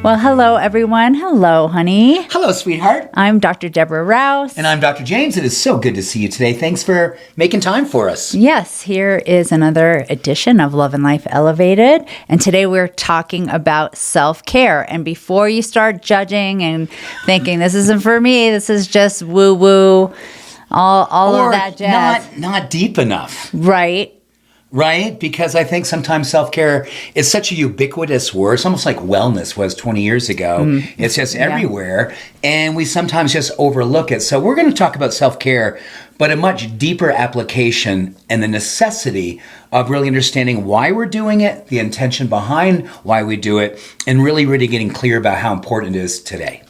Well, hello, everyone. Hello, honey. Hello, sweetheart. I'm Dr. Deborah Rouse. And I'm Dr. James. It is so good to see you today. Thanks for making time for us. Yes, here is another edition of Love and Life Elevated. And today we're talking about self-care. And before you start judging and thinking, this isn't for me, this is just woo-woo, all of that jazz. Not deep enough. Right? Because I think sometimes self-care is such a ubiquitous word. It's almost like wellness was 20 years ago. It's just everywhere. And we sometimes just overlook it. So we're going to talk about self-care, but a much deeper application and the necessity of really understanding why we're doing it, the intention behind why we do it, and really getting clear about how important it is today.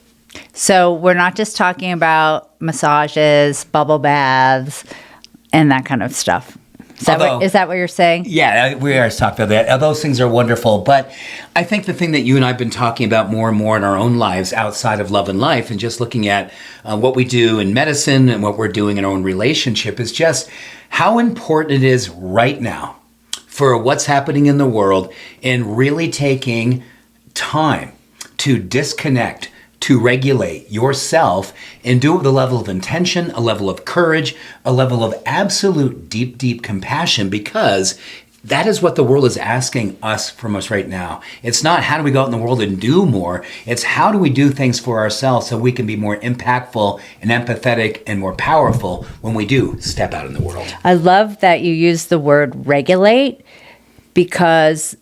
So we're not just talking about massages, bubble baths, and that kind of stuff. Is that what you're saying? Yeah, we are talking about that. Those things are wonderful. But I think the thing that you and I have been talking about more and more in our own lives outside of love and life and just looking at what we do in medicine and what we're doing in our own relationship is just how important it is right now for what's happening in the world and really taking time to disconnect, to regulate yourself and do it with a level of intention, a level of courage, a level of absolute deep compassion, because that is what the world is asking us from us right now. It's not how do we go out in the world and do more. It's how do we do things for ourselves so we can be more impactful and empathetic and more powerful when we do step out in the world. I love that you use the word regulate because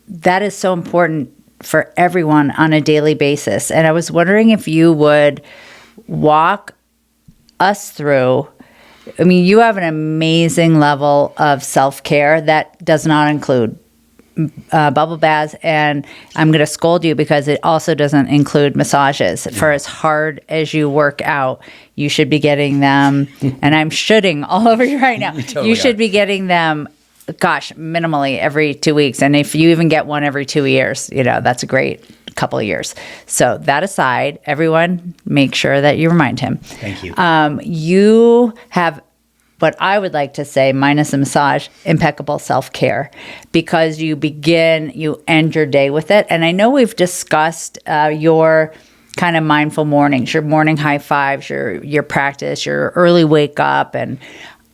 that is so important for everyone on a daily basis. And I was wondering if you would walk us through. I mean, you have an amazing level of self-care that does not include bubble baths, and I'm going to scold you because it also doesn't include massages. For as hard as you work out, you should be getting them, and I'm shooting all over you right now. You should be getting them, gosh, minimally every 2 weeks. And if you even get one every 2 years, that's a great couple of years. So that aside, everyone, make sure that you remind him. Thank you. You have what I would like to say, minus a massage, impeccable self-care, because you end your day with it. And I know we've discussed your kind of mindful mornings, your morning high fives, your practice, your early wake up. And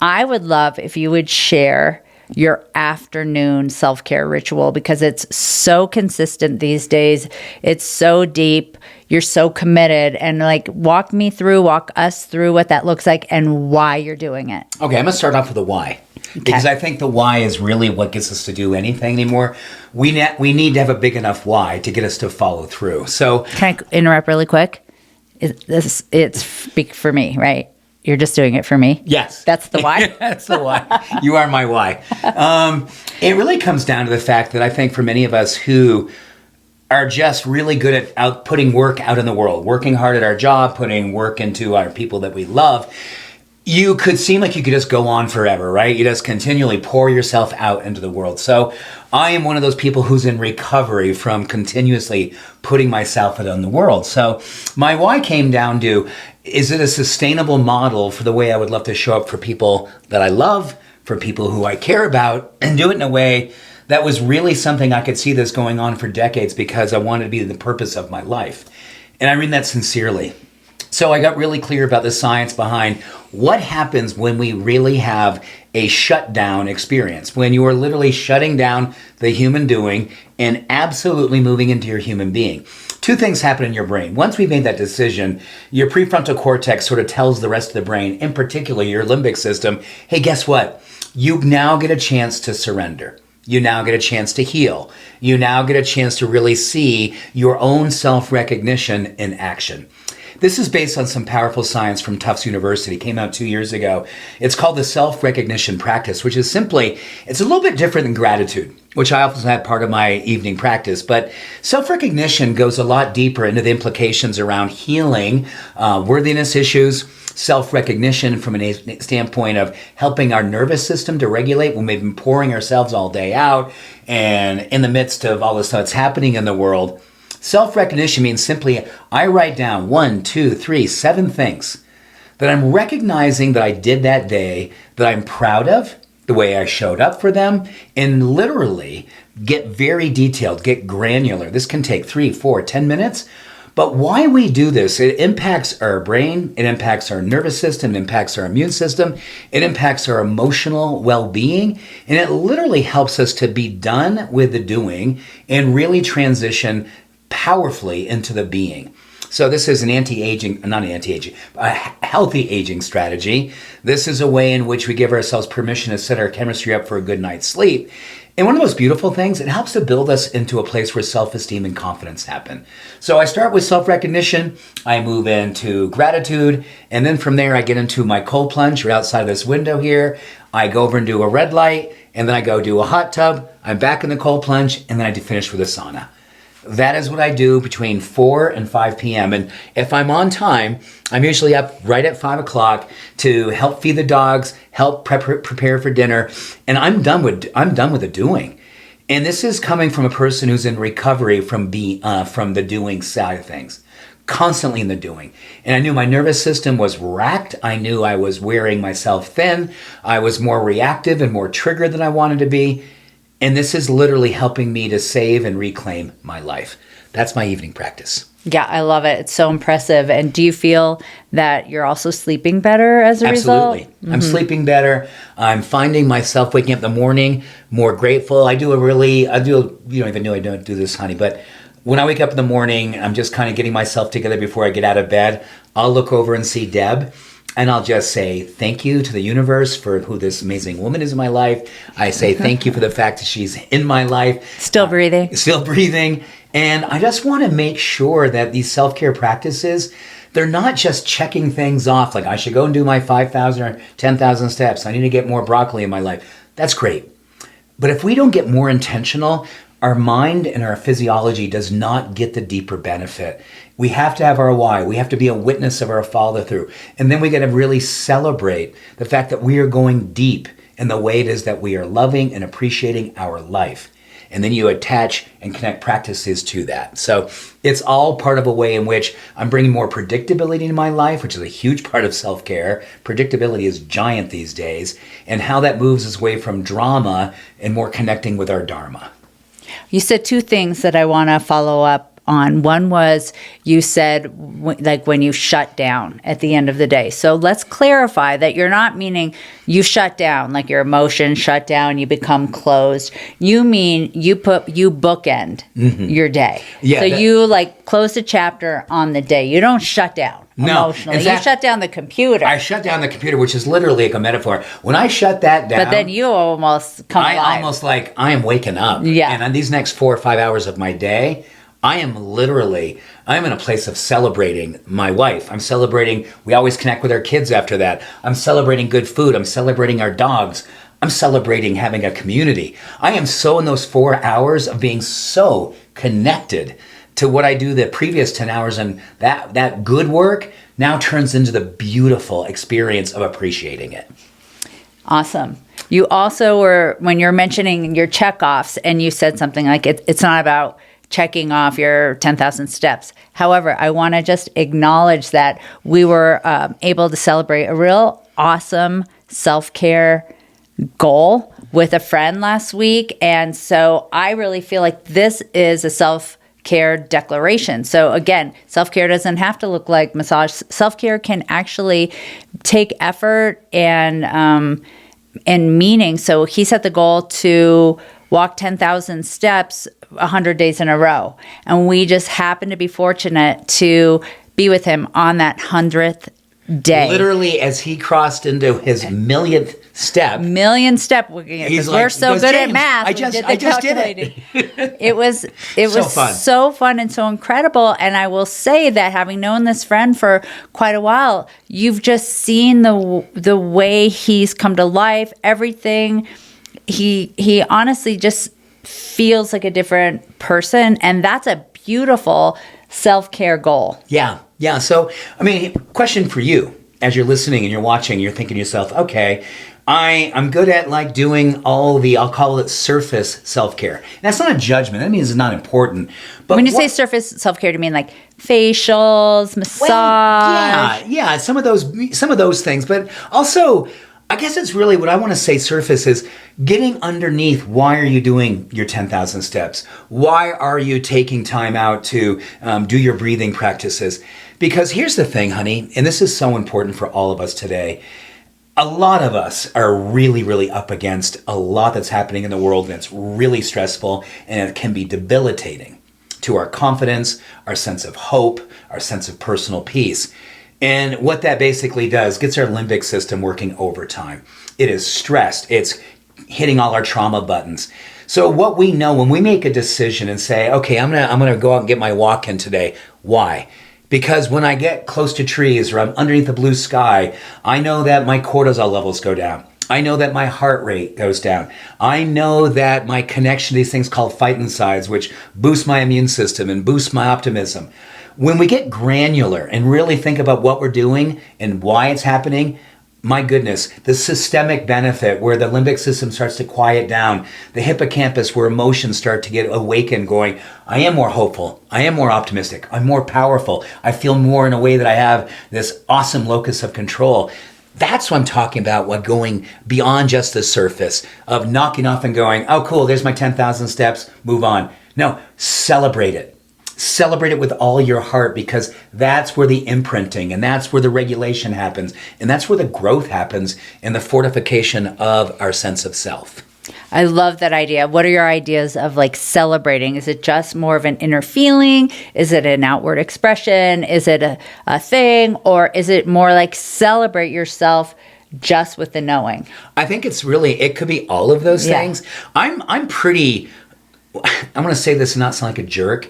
I would love if you would share your afternoon self-care ritual, because it's so consistent these days. It's so deep. You're so committed. And walk us through what that looks like and why you're doing it. Okay, I'm going to start off with the why. Okay. Because I think the why is really what gets us to do anything anymore. We need to have a big enough why to get us to follow through. So can I interrupt really quick? It's speak for me, right? You're just doing it for me? Yes. That's the why? That's the why. You are my why. It really comes down to the fact that I think for many of us who are just really good at putting work out in the world, working hard at our job, putting work into our people that we love, you could seem like you could just go on forever, right? You just continually pour yourself out into the world. So I am one of those people who's in recovery from continuously putting myself out in the world. So my why came down to, is it a sustainable model for the way I would love to show up for people that I love, for people who I care about, and do it in a way that was really something I could see this going on for decades because I wanted to be the purpose of my life. And I mean that sincerely. So I got really clear about the science behind what happens when we really have a shutdown experience, when you are literally shutting down the human doing and absolutely moving into your human being. Two things happen in your brain. Once we've made that decision, your prefrontal cortex sort of tells the rest of the brain, in particular your limbic system, hey, guess what? You now get a chance to surrender. You now get a chance to heal. You now get a chance to really see your own self-recognition in action. This is based on some powerful science from Tufts University. It came out 2 years ago. It's called the self-recognition practice, which is simply, it's a little bit different than gratitude, which I often had part of my evening practice. But self-recognition goes a lot deeper into the implications around healing, worthiness issues, self-recognition from a standpoint of helping our nervous system to regulate when we've been pouring ourselves all day out and in the midst of all this stuff that's happening in the world. Self-recognition means simply I write down 1, 2, 3, 7 things that I'm recognizing that I did that day that I'm proud of the way I showed up for them, and literally get very detailed, get granular. This can take 3, 4, 10 minutes. But why we do this, it impacts our brain, it impacts our nervous system, it impacts our immune system, it impacts our emotional well-being, and it literally helps us to be done with the doing and really transition powerfully into the being. So this is an a healthy aging strategy. This is a way in which we give ourselves permission to set our chemistry up for a good night's sleep. And one of the most beautiful things, it helps to build us into a place where self-esteem and confidence happen. So I start with self-recognition, I move into gratitude, and then from there I get into my cold plunge right outside of this window here. I go over and do a red light, and then I go do a hot tub, I'm back in the cold plunge, and then I finish with a sauna. That is what I do between 4 and 5 p.m. And if I'm on time, I'm usually up right at 5 o'clock to help feed the dogs, help prepare for dinner, and I'm done with the doing. And this is coming from a person who's in recovery from the doing side of things, constantly in the doing. And I knew my nervous system was racked. I knew I was wearing myself thin. I was more reactive and more triggered than I wanted to be. And this is literally helping me to save and reclaim my life. That's my evening practice. Yeah, I love it. It's so impressive. And do you feel that you're also sleeping better as a result? Absolutely. Mm-hmm. I'm sleeping better. I'm finding myself waking up in the morning more grateful. You don't even know I don't do this, honey, but when I wake up in the morning, I'm just kind of getting myself together before I get out of bed. I'll look over and see Deb. And I'll just say thank you to the universe for who this amazing woman is in my life. I say thank you for the fact that she's in my life. Still breathing. Still breathing. And I just want to make sure that these self-care practices, they're not just checking things off. Like I should go and do my 5,000 or 10,000 steps. I need to get more broccoli in my life. That's great. But if we don't get more intentional, our mind and our physiology does not get the deeper benefit. We have to have our why. We have to be a witness of our follow through. And then we got to really celebrate the fact that we are going deep in the way it is that we are loving and appreciating our life. And then you attach and connect practices to that. So it's all part of a way in which I'm bringing more predictability into my life, which is a huge part of self-care. Predictability is giant these days. And how that moves us away from drama and more connecting with our dharma. You said two things that I want to follow up on. One was you said when you shut down at the end of the day. So let's clarify that you're not meaning you shut down, like your emotions shut down, you become closed. You mean you bookend your day. Yeah, so you close a chapter on the day. You don't shut down emotionally. You shut down the computer. I shut down the computer, which is literally like a metaphor. When I shut that down. But then you almost come alive. I am waking up. Yeah. And on these next 4 or 5 hours of my day, I'm in a place of celebrating my wife. I'm celebrating, we always connect with our kids after that. I'm celebrating good food. I'm celebrating our dogs. I'm celebrating having a community. I am so in those 4 hours of being so connected to what I do the previous 10 hours, and that good work now turns into the beautiful experience of appreciating it. Awesome. You also were, when you're mentioning your checkoffs, and you said something like it's not about checking off your 10,000 steps. However, I want to just acknowledge that we were able to celebrate a real awesome self-care goal with a friend last week. And so I really feel like this is a self-care declaration. So again, self-care doesn't have to look like massage. Self-care can actually take effort and meaning. So he set the goal to walk 10,000 steps 100 days in a row. And we just happened to be fortunate to be with him on that 100th day. Literally, as he crossed into his millionth step. Because we're so good at math. I just did it. It was so fun and so incredible. And I will say that having known this friend for quite a while, you've just seen the way he's come to life, everything. He honestly just feels like a different person, and that's a beautiful self-care goal. Yeah. So, question for you, as you're listening and you're watching, you're thinking to yourself, okay, I'm good at doing all I'll call it surface self-care. And that's not a judgment. That means it's not important. But when you say surface self-care, do you mean like facials, massage? Well, yeah, some of those things. But also, I guess it's really what I want to say surface is getting underneath why are you doing your 10,000 steps? Why are you taking time out to do your breathing practices? Because here's the thing, honey, and this is so important for all of us today. A lot of us are really, really up against a lot that's happening in the world that's really stressful, and it can be debilitating to our confidence, our sense of hope, our sense of personal peace. And what that basically does, gets our limbic system working overtime. It is stressed. It's hitting all our trauma buttons. So what we know when we make a decision and say, okay, I'm gonna go out and get my walk in today. Why? Because when I get close to trees or I'm underneath the blue sky, I know that my cortisol levels go down. I know that my heart rate goes down. I know that my connection to these things called phytoncides, which boost my immune system and boost my optimism. When we get granular and really think about what we're doing and why it's happening, my goodness, the systemic benefit where the limbic system starts to quiet down, the hippocampus where emotions start to get awakened going, I am more hopeful, I am more optimistic, I'm more powerful, I feel more in a way that I have this awesome locus of control. That's what I'm talking about, what going beyond just the surface of knocking off and going, oh cool, there's my 10,000 steps, move on. No, celebrate it. Celebrate it with all your heart, because that's where the imprinting and that's where the regulation happens and that's where the growth happens and the fortification of our sense of self. I love that idea. What are your ideas of like celebrating? Is it just more of an inner feeling? Is it an outward expression? Is it a thing? Or is it more like celebrate yourself just with the knowing? I think it could be all of those things. I'm pretty, I want to say this and not sound like a jerk.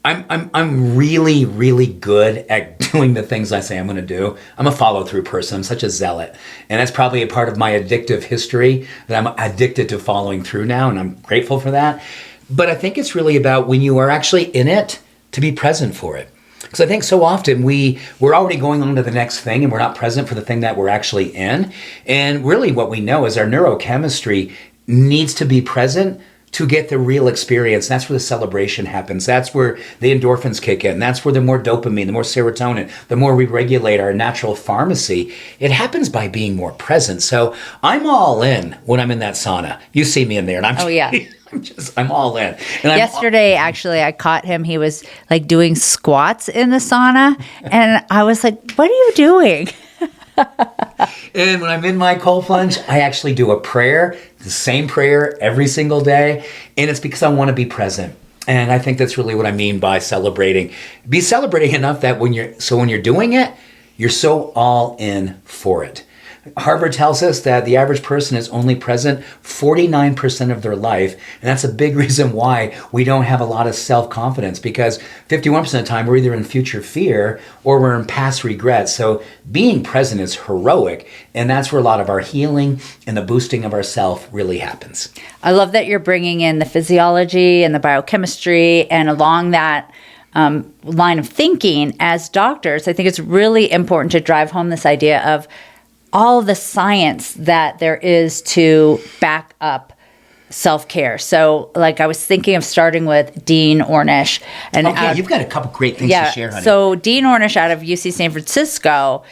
I'm really, really good at doing the things I say I'm going to do. I'm a follow-through person. I'm such a zealot. And that's probably a part of my addictive history that I'm addicted to following through now, and I'm grateful for that. But I think it's really about when you are actually in it, to be present for it. Because I think so often we're already going on to the next thing and we're not present for the thing that we're actually in. And really what we know is our neurochemistry needs to be present to get the real experience. That's where the celebration happens. That's where the endorphins kick in. That's where the more dopamine, the more serotonin, the more we regulate our natural pharmacy. It happens by being more present. So I'm all in when I'm in that sauna. You see me in there, and I'm all in. And Yesterday, actually, I caught him. He was like doing squats in the sauna, and I was like, "What are you doing?" And when I'm in my cold plunge, I actually do a prayer, the same prayer every single day. And it's because I want to be present. And I think that's really what I mean by celebrating. Be celebrating enough that when you're doing it, you're so all in for it. Harvard tells us that the average person is only present 49% of their life. And that's a big reason why we don't have a lot of self-confidence, because 51% of the time we're either in future fear or we're in past regret. So being present is heroic. And that's where a lot of our healing and the boosting of ourself really happens. I love that you're bringing in the physiology and the biochemistry, and along that line of thinking as doctors, I think it's really important to drive home this idea of all the science that there is to back up self-care. So like I was thinking of starting with Dean Ornish. And you've got a couple great things to share, honey. So Dean Ornish out of UC San Francisco,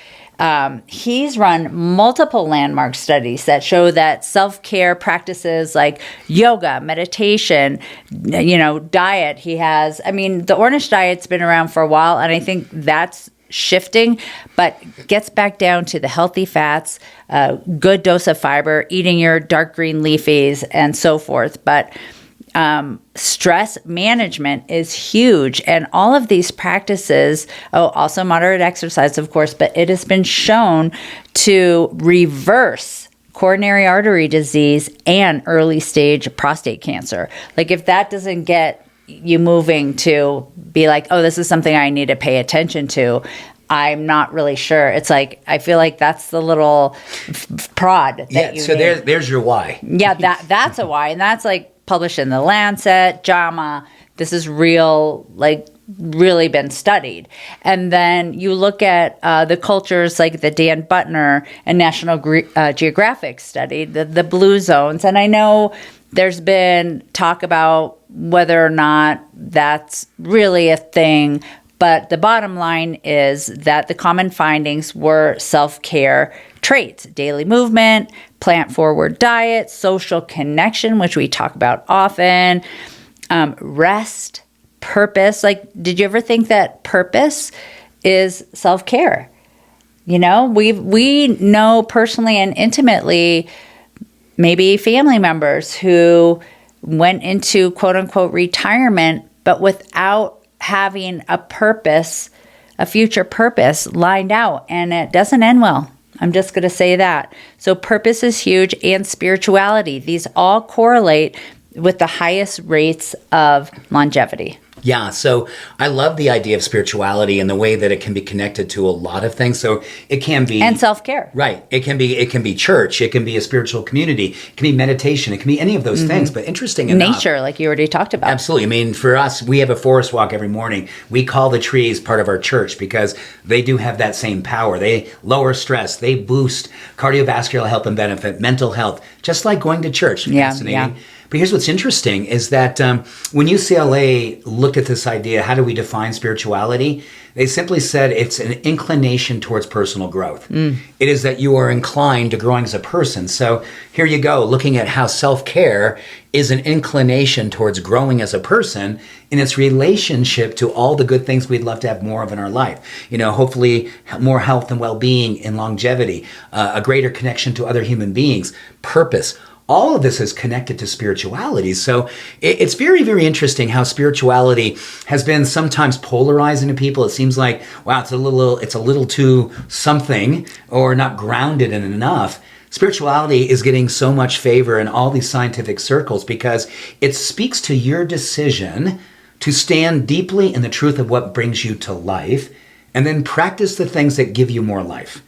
he's run multiple landmark studies that show that self-care practices like yoga, meditation, diet. The Ornish diet's been around for a while, and I think that's shifting, but gets back down to the healthy fats, good dose of fiber, eating your dark green leafies, and so forth. But stress management is huge. And all of these practices, also moderate exercise, of course, but it has been shown to reverse coronary artery disease and early stage prostate cancer. Like if that doesn't get you moving to be like, oh, this is something I need to pay attention to, I'm not really sure. It's like, I feel like that's the little prod that you need. There's your why. Yeah, that's a why. And that's like published in the Lancet, JAMA. This is real, like really been studied. And then you look at the cultures like the Dan Buttner and National Geographic study, the blue zones. And I know there's been talk about whether or not that's really a thing, But the bottom line is that the common findings were self-care traits: daily movement, plant-forward diet, social connection, which we talk about often, rest, purpose. Like, did you ever think that purpose is self-care? You know, we know personally and intimately maybe family members who went into quote unquote retirement, but without having a purpose, a future purpose lined out, and it doesn't end well. I'm just going to say that. So purpose is huge, and spirituality. These all correlate with the highest rates of longevity. Yeah, so I love the idea of spirituality and the way that it can be connected to a lot of things. So it can be, and self-care. Right. It can be church, it can be a spiritual community, it can be meditation, it can be any of those things. But interesting enough, nature, like you already talked about. Absolutely. I mean, for us, we have a forest walk every morning. We call the trees part of our church because they do have that same power. They lower stress, they boost cardiovascular health and benefit, mental health, just like going to church. Yeah, Fascinating. yeah. But here's what's interesting is that when UCLA looked at this idea, how do we define spirituality? They simply said it's an inclination towards personal growth. It is that you are inclined to growing as a person. So here you go, looking at how self-care is an inclination towards growing as a person in its relationship to all the good things we'd love to have more of in our life. You know, hopefully more health and well-being and longevity, a greater connection to other human beings, purpose. All of this is connected to spirituality. So it's very, very interesting how spirituality has been sometimes polarizing to people. It seems like, wow, it's a little too something or not grounded in enough. Spirituality is getting so much favor in all these scientific circles because it speaks to your decision to stand deeply in the truth of what brings you to life and then practice the things that give you more life.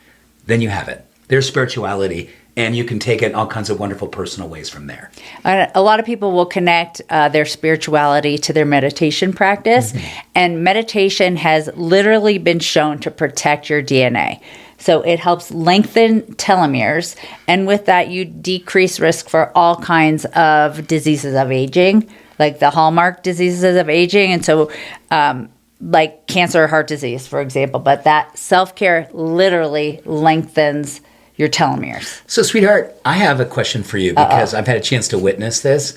Then you have it. There's spirituality. And you can take it in all kinds of wonderful personal ways from there. A lot of people will connect their spirituality to their meditation practice. And meditation has literally been shown to protect your DNA. So it helps lengthen telomeres. And with that, you decrease risk for all kinds of diseases of aging, like the hallmark diseases of aging. And so like cancer or heart disease, for example. But that self-care literally lengthens your telomeres. So, sweetheart, I have a question for you because I've had a chance to witness this.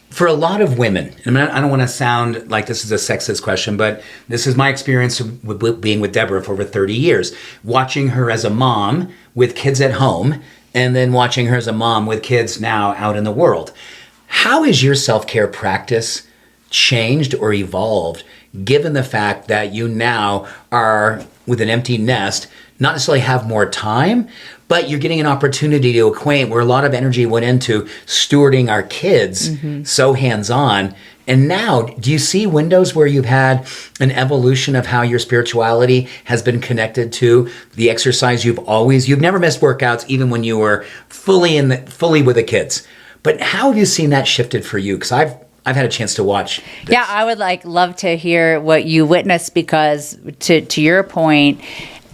For a lot of women, and I don't want to sound like this is a sexist question, but this is my experience with being with Deborah for over 30 years, watching her as a mom with kids at home, and then watching her as a mom with kids now out in the world. How has your self-care practice changed or evolved, given the fact that you now are with an empty nest, not necessarily have more time, but you're getting an opportunity to acquaint where a lot of energy went into stewarding our kids so hands-on. And now, do you see windows where you've had an evolution of how your spirituality has been connected to the exercise you've never missed workouts, even when you were fully with the kids. But how have you seen that shifted for you? Because I've had a chance to watch this. Yeah, I would love to hear what you witnessed because to your point,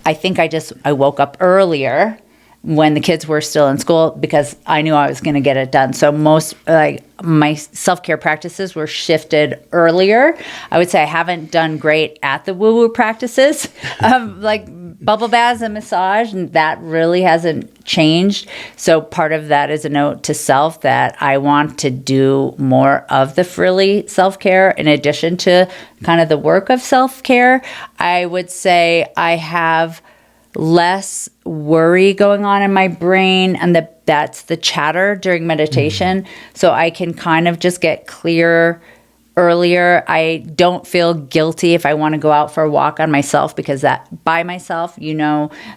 I think I woke up earlier when the kids were still in school because I knew I was going to get it done. So most my self-care practices were shifted earlier. I would say I haven't done great at the woo-woo practices like bubble baths and massage, and that really hasn't changed. So part of that is a note to self that I want to do more of the frilly self-care in addition to kind of the work of self-care. I would say I have less worry going on in my brain, and that's the chatter during meditation. So I can kind of just get clear earlier. I don't feel guilty if I want to go out for a walk on myself because that by myself,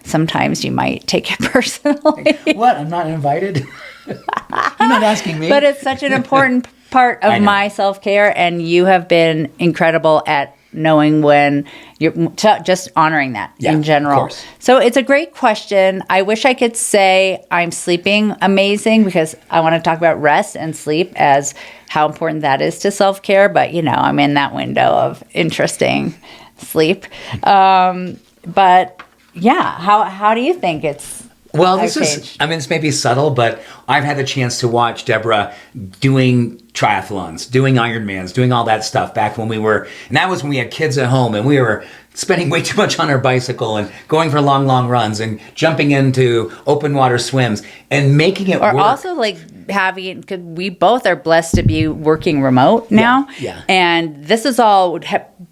sometimes you might take it personally. What? I'm not invited? You're not asking me. But it's such an important part of my self-care, and you have been incredible at knowing when you're just honoring that in general. Of course. So it's a great question. I wish I could say I'm sleeping amazing because I want to talk about rest and sleep as how important that is to self-care. But, I'm in that window of interesting sleep. But yeah, how do you think it's Well, I've changed? this may be subtle, but I've had the chance to watch Deborah doing triathlons, doing Ironmans, doing all that stuff back when and that was when we had kids at home and we were spending way too much on our bicycle and going for long, long runs and jumping into open water swims and making it Or work. also like having, because we both are blessed to be working remote now. Yeah. And this is all,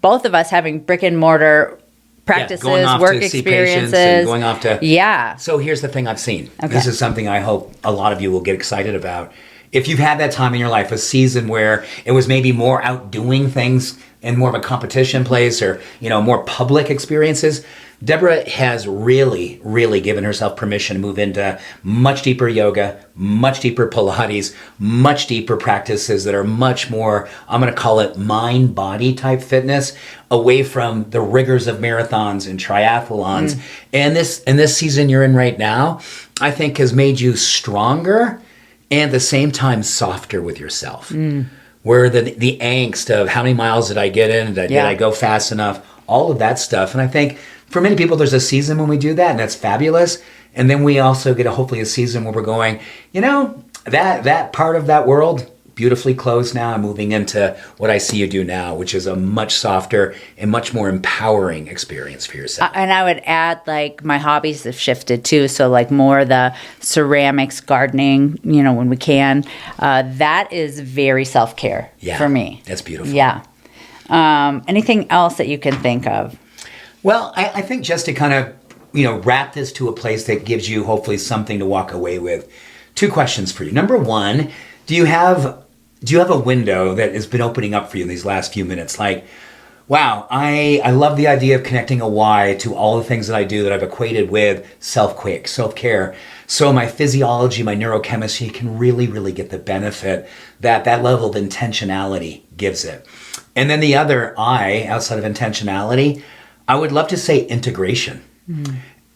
both of us having brick and mortar practices, going off work to see experiences. patients and going off to... Yeah. So here's the thing I've seen. Okay. This is something I hope a lot of you will get excited about. If you've had that time in your life, a season where it was maybe more out doing things in more of a competition place or, more public experiences, Deborah has really, really given herself permission to move into much deeper yoga, much deeper Pilates, much deeper practices that are much more, I'm going to call it mind-body type fitness, away from the rigors of marathons and triathlons. And this season you're in right now, I think has made you stronger and at the same time softer with yourself. Where the angst of how many miles did I get in? Did I go fast enough? All of that stuff. And I think for many people, there's a season when we do that, and that's fabulous. And then we also get hopefully a season where we're going, that part of that world, beautifully closed now. I'm moving into what I see you do now, which is a much softer and much more empowering experience for yourself. And I would add, like, my hobbies have shifted too. So, like, more the ceramics, gardening, when we can. That is very self-care for me. That's beautiful. Yeah. Anything else that you can think of? Well, I think just to kind of, wrap this to a place that gives you hopefully something to walk away with. 2 questions for you. Number 1, do you have a window that has been opening up for you in these last few minutes? Like, wow, I love the idea of connecting a why to all the things that I do that I've equated with self-care. So my physiology, my neurochemistry can really, really get the benefit that level of intentionality gives it. And then the other I, outside of intentionality, I would love to say integration.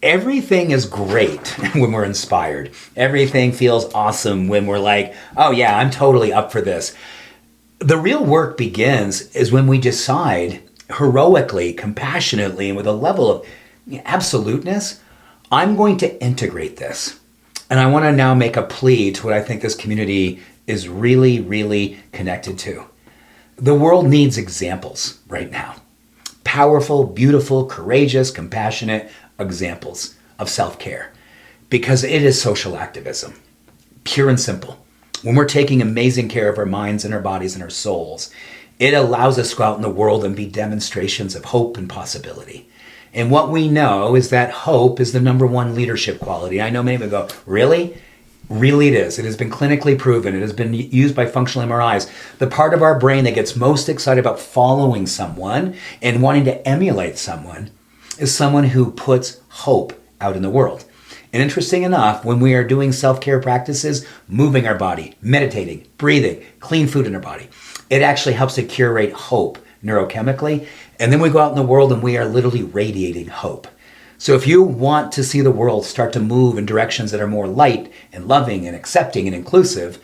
Everything is great when we're inspired. Everything feels awesome when we're like, oh yeah, I'm totally up for this. The real work begins is when we decide heroically, compassionately, and with a level of absoluteness, I'm going to integrate this. And I want to now make a plea to what I think this community is really, really connected to. The world needs examples right now. Powerful, beautiful, courageous, compassionate examples of self-care, because it is social activism, pure and simple. When we're taking amazing care of our minds and our bodies and our souls, it allows us to go out in the world and be demonstrations of hope and possibility. And what we know is that hope is the number 1 leadership quality. I know many people go, really? Really it is. It has been clinically proven. It has been used by functional MRIs. The part of our brain that gets most excited about following someone and wanting to emulate someone is someone who puts hope out in the world. And interesting enough, when we are doing self-care practices, moving our body, meditating, breathing, clean food in our body, it actually helps to curate hope neurochemically. And then we go out in the world and we are literally radiating hope. So if you want to see the world start to move in directions that are more light and loving and accepting and inclusive,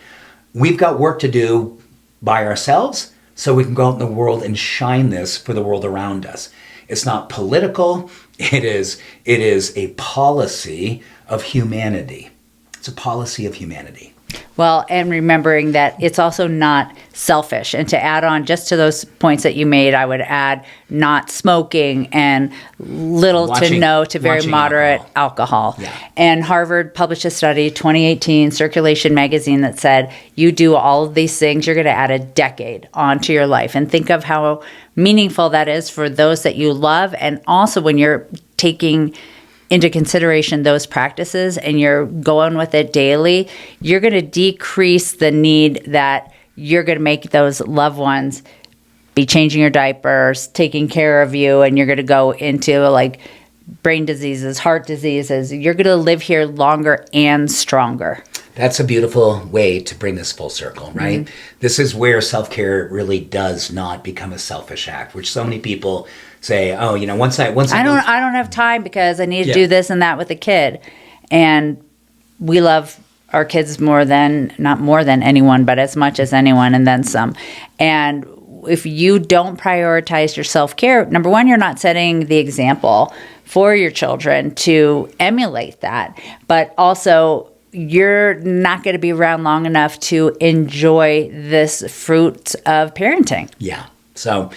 we've got work to do by ourselves so we can go out in the world and shine this for the world around us. It's not political. It is a policy of humanity. It's a policy of humanity. Well, and remembering that it's also not selfish. And to add on just to those points that you made, I would add not smoking and little to no to very moderate alcohol. Yeah. And Harvard published a study, 2018, Circulation Magazine, that said you do all of these things, you're going to add a decade onto your life. And think of how meaningful that is for those that you love. And also when you're taking into consideration those practices and you're going with it daily, you're going to decrease the need that you're going to make those loved ones be changing your diapers, taking care of you, and you're going to go into like brain diseases, heart diseases. You're going to live here longer and stronger. That's a beautiful way to bring this full circle, right? Mm-hmm. This is where self-care really does not become a selfish act, which so many people say, oh, once I don't have time because I need to do this and that with the kid. And we love our kids not more than anyone, but as much as anyone and then some. And if you don't prioritize your self-care, number 1, you're not setting the example for your children to emulate that. But also, you're not going to be around long enough to enjoy this fruit of parenting. Yeah. So,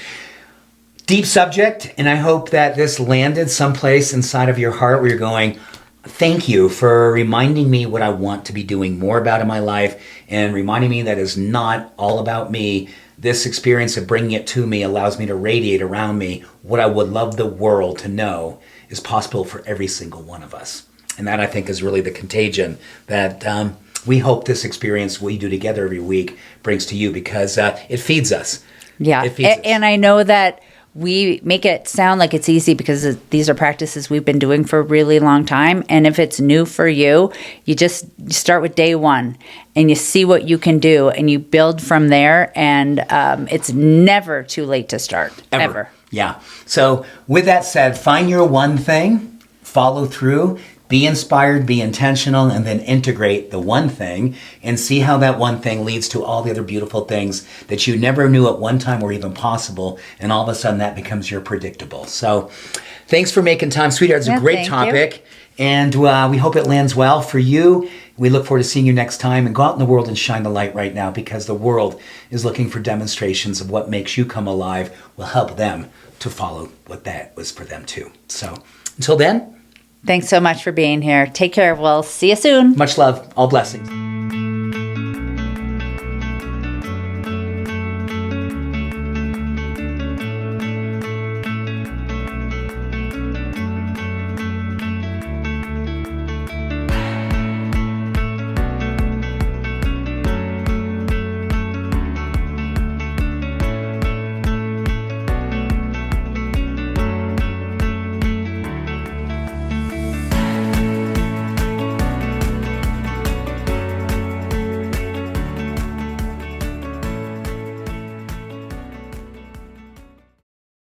deep subject, and I hope that this landed someplace inside of your heart where you're going, thank you for reminding me what I want to be doing more about in my life, and reminding me that is not all about me. This experience of bringing it to me allows me to radiate around me what I would love the world to know is possible for every single one of us. And that, I think, is really the contagion that we hope this experience we do together every week brings to you, because it feeds us. Yeah. It feeds us. And I know that we make it sound like it's easy because these are practices we've been doing for a really long time. And if it's new for you, you just start with day one and you see what you can do and you build from there. And it's never too late to start. Ever. Yeah. So with that said, find your one thing, follow through, be inspired, be intentional, and then integrate the one thing and see how that one thing leads to all the other beautiful things that you never knew at one time were even possible. And all of a sudden that becomes your predictable. So thanks for making time, sweetheart. It's a great topic. And we hope it lands well for you. We look forward to seeing you next time, and go out in the world and shine the light right now, because the world is looking for demonstrations of what makes you come alive. Will help them to follow what that was for them too. So until then, thanks so much for being here. Take care. We'll see you soon. much love. All blessings.